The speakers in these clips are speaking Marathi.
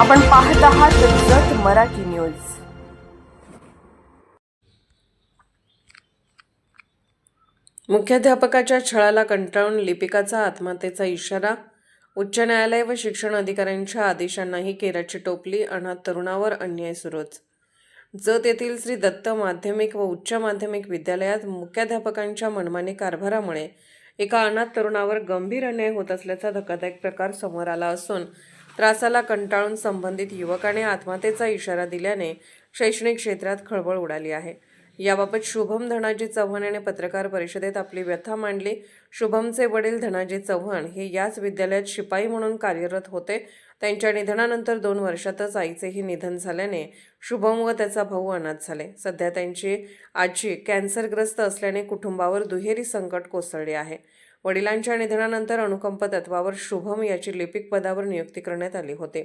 आपण पाहत आहात जत मराठी न्यूज। मुख्याध्यापकाच्या छळाला कंटाळून लिपिकाचा आत्महत्येचा इशारा। उच्च न्यायालय व शिक्षण अधिकाऱ्यांच्या आदेशांनाही केराची टोपली। अनाथ तरुणावर अन्याय सुरूच। जत येथील श्री दत्त माध्यमिक व उच्च माध्यमिक विद्यालयात मुख्याध्यापकांच्या मनमानी कारभारामुळे एका अनाथ तरुणावर गंभीर अन्याय होत असल्याचा धक्कादायक प्रकार समोर आला असून त्रासाला कंटाळून संबंधित युवकाने आत्महत्येचा इशारा दिल्याने शैक्षणिक क्षेत्रात खळबळ उडाली आहे। याबाबत शुभम धनाजी चव्हाण यांनी पत्रकार परिषदेत आपली व्यथा मांडली। शुभमचे वडील धनाजी चव्हाण हे याच विद्यालयात शिपाई म्हणून कार्यरत होते। त्यांच्या निधनानंतर 2 वर्षातच आईचेही निधन झाल्याने शुभम व त्याचा भाऊ अनाथ झाले। सध्या त्यांची आजी कॅन्सरग्रस्त असल्याने कुटुंबावर दुहेरी संकट कोसळले आहे। वडिलांच्या निधनानंतर अनुकंप तत्वावर शुभम याची लिपिक पदावर नियुक्ती करण्यात आली होती।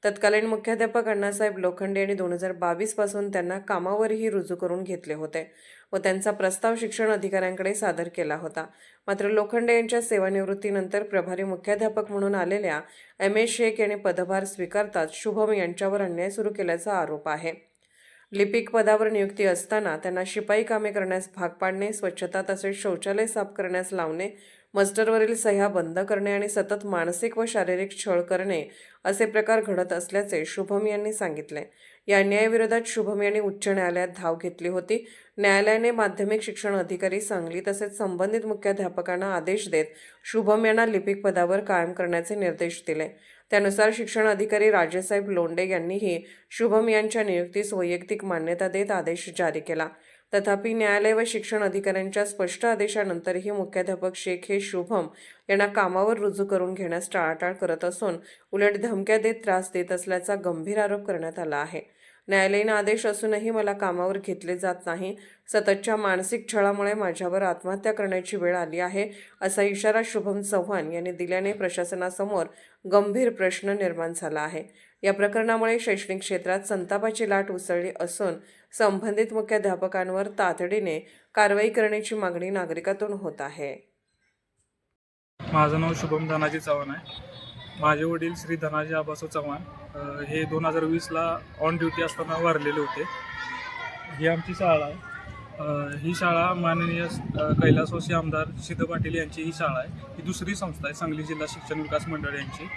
तत्कालीन मुख्याध्यापक अण्णासाहेब लोखंडे यांनी 2022 पासून त्यांना कामावरही रुजू करून घेतले होते व त्यांचा प्रस्ताव शिक्षण अधिकाऱ्यांकडे सादर केला होता। मात्र लोखंडे यांच्या सेवानिवृत्तीनंतर प्रभारी मुख्याध्यापक म्हणून आलेल्या MS शेख यांनी पदभार स्वीकारताच शुभम यांच्यावर अन्याय सुरू केल्याचा आरोप आहे। लिपिक पदावर नियुक्ती असताना त्यांना शिपाई कामे करण्यास भाग पाडणे, स्वच्छता तसेच शौचालय साफ करण्यास लावणे, मस्टरवरील सह्या बंद करणे आणि सतत मानसिक व शारीरिक छळ करणे असे प्रकार घडत असल्याचे शुभम यांनी सांगितले। या अन्यायाविरोधात शुभम यांनी उच्च न्यायालयात धाव घेतली होती। न्यायालयाने माध्यमिक शिक्षण अधिकारी सांगली तसेच संबंधित मुख्याध्यापकांना आदेश देत शुभम यांना लिपिक पदावर कायम करण्याचे निर्देश दिले। त्यानुसार शिक्षण अधिकारी राजेसाहेब लोंढे यांनीही शुभम यांच्या नियुक्तीस वैयक्तिक मान्यता देत आदेश जारी केला। तथापि न्यायालय व शिक्षण अधिकाऱ्यांच्या स्पष्ट आदेशानंतरही मुख्याध्यापक शेख हे शुभम यांना कामावर रुजू करून घेण्यास टाळाटाळ करत असून उलट धमक्या देत त्रास देत असल्याचा गंभीर आरोप करण्यात आला आहे। न्यायालयीन आदेश असूनही मला कामावर घेतले जात नाही। सततच्या मानसिक छळामुळे माझ्यावर आत्महत्या करण्याची वेळ आली आहे, असा इशारा शुभम चव्हाण यांनी दिल्याने प्रशासनासमोर गंभीर प्रश्न निर्माण झाला आहे। या प्रकरणामुळे शैक्षणिक क्षेत्रात संतापाची लाट उसळली असून संबंधित मुख्याध्यापकांवर तातडीने कारवाई करण्याची मागणी नागरिकांतून होत आहे। माझं नाव शुभम धनाजी चव्हाण आहे। माझे वडील श्री धनाजी आबासो चव्हाण हे 2020ला ऑन ड्युटी असताना वारलेले होते। ही आमची शाळा आहे। ही शाळा माननीय कैलासवासी आमदार सिद्ध पाटील यांची ही शाळा आहे। ही दुसरी संस्था आहे सांगली जिल्हा शिक्षण विकास मंडळ यांची।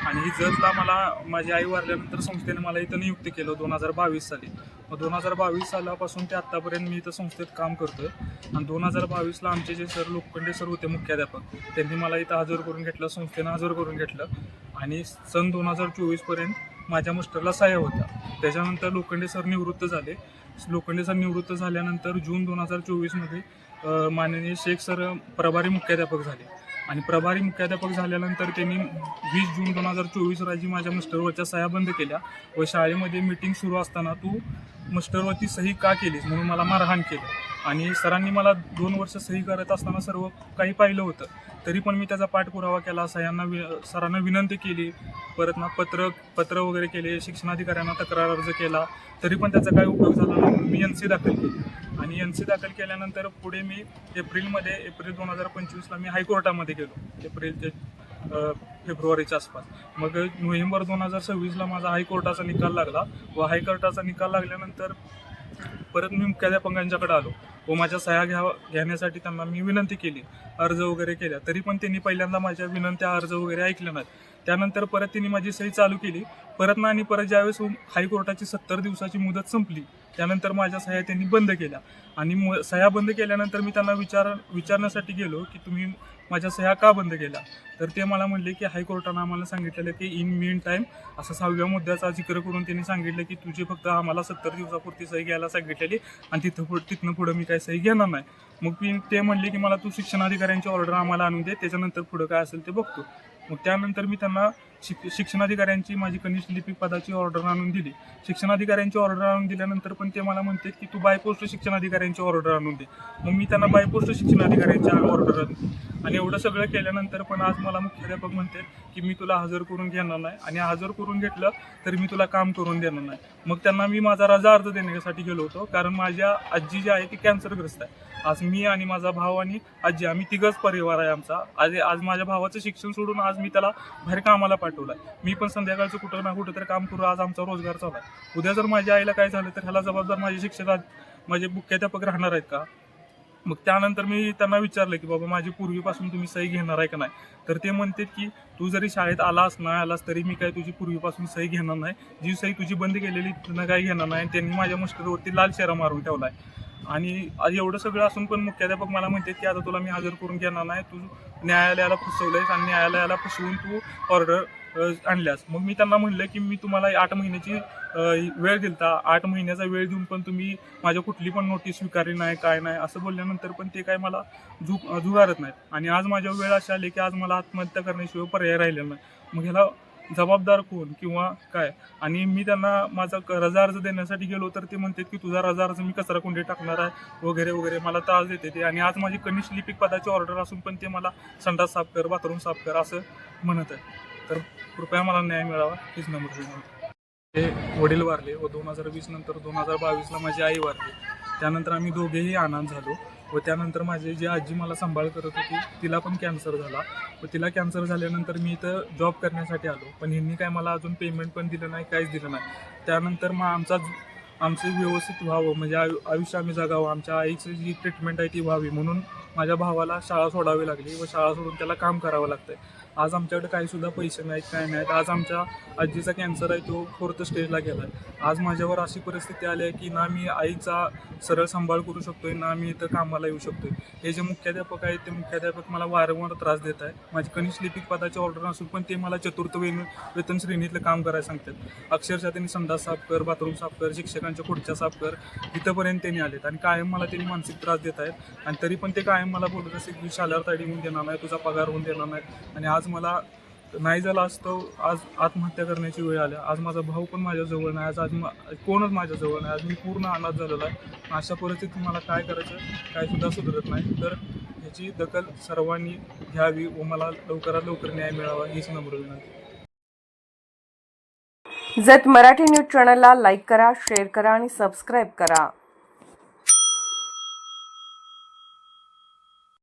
आणि ही जतला मला माझी आई वारल्यानंतर संस्थेने मला इथं नियुक्त केलं 2022 साली। मग 2022 सालापासून ते आत्तापर्यंत मी इथं संस्थेत काम करतोय। आणि 2022ला आमचे जे सर लोखंडे सर होते मुख्याध्यापक, त्यांनी मला इथं हजर करून घेतलं, संस्थेनं हजर करून घेतलं। आणि सन 2024पर्यंत माझ्या मास्टरला सहाय्य होता। त्याच्यानंतर लोखंडे सर निवृत्त झाले। लोखंडे सर निवृत्त झाल्यानंतर जून 2024मध्ये माननीय शेख सर प्रभारी मुख्याध्यापक झाले। आणि प्रभारी मुख्याध्यापक झाल्यानंतर त्यांनी 20 जून 2024 रोजी माझ्या मास्टरवरच्या सह्या बंद केल्या व शाळेमध्ये मीटिंग सुरू असताना तू मास्टरवरती सही का केलीस म्हणून मला मारहाण केलं। आणि सरांनी मला 2 वर्ष सही करत असताना सर्व काही पाहिलं होतं, तरी पण मी त्याचा पाठपुरावा केला। सरांना विनंती केली, परत पत्र वगैरे केले, शिक्षणाधिकाऱ्यांना तक्रार अर्ज केला, तरी पण त्याचा काही उपयोग झाला नाही। मी NC दाखल केली आणि NC दाखल केल्यानंतर पुढे मी एप्रिल 2025ला मी हायकोर्टामध्ये गेलो, एप्रिल ते फेब्रुवारीच्या आसपास। मग नोव्हेंबर 2026ला माझा हायकोर्टाचा निकाल लागला व हायकोर्टाचा निकाल लागल्यानंतर परत मी मुख्याध्यापकांच्याकडे आलो व माझ्या सह्या घेण्यासाठी त्यांना मी विनंती केली, अर्ज वगैरे केल्या, तरी पण त्यांनी पहिल्यांदा माझ्या विनंत्या अर्ज वगैरे ऐकल्या नाहीत। त्यानंतर परत त्यांनी माझी सही चालू केली परत ज्यावेळेस हायकोर्टाची 70 दिवसाची मुदत संपली त्यानंतर माझ्या सह्या त्यांनी बंद केल्या। आणि सह्या बंद केल्यानंतर मी त्यांना विचारण्यासाठी गेलो की तुम्ही माझ्या सह्या का बंद केल्या, तर ते मला म्हणले की हायकोर्टानं आम्हाला सांगितलेलं की इन मीन टाईम असा 6व्या मुद्द्याचा जिक्र करून त्यांनी सांगितलं की तुझी फक्त आम्हाला 70 दिवसापुरती सही घ्यायला सांगितलेली आणि तिथनं पुढं मी काही सही घेणार नाही। मग ते म्हणले की मला तू शिक्षणाधिकाऱ्यांची ऑर्डर आम्हाला आणून दे, त्याच्यानंतर पुढं काय असेल ते बघतो। मग त्यानंतर मी त्यांना शिक्षणाधिकाऱ्यांची माझी कनिष्ठ लिपिक पदाची ऑर्डर आणून दिली। शिक्षणाधिकाऱ्यांची ऑर्डर आणून दिल्यानंतर पण ते मला म्हणतात की तू बायपोस्ट शिक्षणाधिकाऱ्यांची ऑर्डर आणून दे। मग मी त्यांना बायपोस्ट शिक्षणाधिकाऱ्यांची ऑर्डर आणली आणि एवढं सगळं केल्यानंतर पण आज मला मुख्याध्यापक म्हणतात की मी तुला हजर करून घेणार नाही आणि हजर करून घेतलं तर मी तुला काम करून देणार नाही। मग त्यांना मी माझा रजा अर्ज देण्यासाठी गेलो होतो, कारण माझ्या आजी जी आहे ती कॅन्सरग्रस्त आहे आज मी आणि माझा भाऊ आणि आजी आम्ही तिघच परिवार आहे आमचा. आज माझ्या भावाचं शिक्षण सोडून आज मी त्याला बाहेर कामाला पाठवलं आहे. मी पण संध्याकाळचं कुठं ना कुठं तरी काम करू आज आमचा रोजगार चालू आहे. उद्या जर माझ्या आईला काय झालं तर ह्याला जबाबदार माझे शिक्षक माझे मुख्याध्यापक राहणार आहेत का? मग त्यानंतर मी त्यांना विचारलं की बाबा माझी पूर्वीपासून तुम्ही सही घेणार आहे का नाही? तर ते म्हणतात की तू जरी शाळेत आलास नाही आलास तरी मी काय तुझी पूर्वीपासून सही घेणार नाही. जी सही तुझी बंद केलेली तुला काही घेणार नाही. त्यांनी माझ्या मुस्टरवरती लाल शेरा मारून ठेवला आहे. आणि आज एवढं सगळं असून पण मुख्याध्यापक मला म्हणतात की आता तुला मी हजर करून घेणार नाही. तू न्यायालयाला फसवलंयस आणि न्यायालयाला फसवून तू ऑर्डर आणल्यास. मग मी त्यांना म्हणलं की मी तुम्हाला 8 महिन्याची वेळ दिलता. 8 महिन्याचा वेळ देऊन पण तुम्ही माझ्या कुठली पण नोटीस स्वीकारली नाही काय नाही असं बोलल्यानंतर पण ते काय मला झुगारत नाहीत. आणि आज माझ्या वेळ अशी आली की आज मला आत्महत्या करण्याशिवाय पर्याय राहिलेला नाही. मग ह्याला जबाबदार कोण किंवा काय? आणि मी त्यांना माझा रजा अर्ज देण्यासाठी गेलो तर ते म्हणतात की तुझा रजा अर्ज मी कचरा कुंडीत टाकणार आहे वगैरे वगैरे मला त्रास देते ते. आणि आज माझी कनिष्ठ लिपिक पदाची ऑर्डर असून पण ते मला संडास साफ कर बाथरूम साफ कर असं म्हणत आहे. तर कृपया मला न्याय मिळावा हीच नम्र विनंती. ते वडील वारले व 2020 नंतर 2022ला माझी आई वारली. त्यानंतर आम्ही दोघेही अनाथ झालो व त्यानंतर माझी जी आजी मला सांभाळ करत होती तिला पण कॅन्सर झाला व तिला कॅन्सर झाल्यानंतर मी इथं जॉब करण्यासाठी आलो. पण ह्यांनी काय मला अजून पेमेंट पण दिलं नाही काहीच दिलं नाही. त्यानंतर मग आमचं व्यवस्थित व्हावं म्हणजे आयुष्य आम्ही जगावं आमच्या आईची जी ट्रीटमेंट आहे ती व्हावी म्हणून माझ्या भावाला शाळा सोडावी लागली व शाळा सोडून त्याला काम करावं लागतंय. आज आमच्याकडे काहीसुद्धा पैसे नाहीत काय नाहीत. आज आमच्या आजीचा कॅन्सर आहे तो 4th स्टेजला गेला आहे. आज माझ्यावर अशी परिस्थिती आली आहे की ना मी आईचा सरळ सांभाळ करू शकतोय ना मी इथं कामाला येऊ शकतोय. हे जे मुख्याध्यापक आहेत ते मुख्याध्यापक मला वारंवार त्रास देत आहे. माझी कनिष्ठ लिपिक पदाची ऑर्डर असून पण ते मला 4th वेतन श्रेणीतलं काम करायला सांगतात. अक्षरशः त्यांनी संडास साफ कर बाथरूम साफ कर शिक्षकांच्या खुर्च्या साफ कर इथंपर्यंत त्यांनी आलेत. आणि कायम मला त्यांनी मानसिक त्रास देत आहेत. आणि तरी पण ते कायम मला बोलत असते की शाळेवर ताडी होऊन देणार नाही तुझा पगार होऊन देणार नाही. आणि आज मला नाही झालं असतं आज आत्महत्या करण्याची वेळ आल्या. आज माझा भाऊ पण माझ्याजवळ नाही. आज कोणच माझ्याजवळ नाही. आज मी पूर्ण अनाथ झालेला आहे. अशा परिस्थितीत मला काय करायचं काय सुद्धा सुधरत नाही. तर ह्याची दखल सर्वांनी घ्यावी व मला लवकरात लवकर न्याय मिळावा हीच नम्र विनंती. जत मराठी न्यूज चॅनलला लाईक करा शेअर करा आणि सबस्क्राईब करा.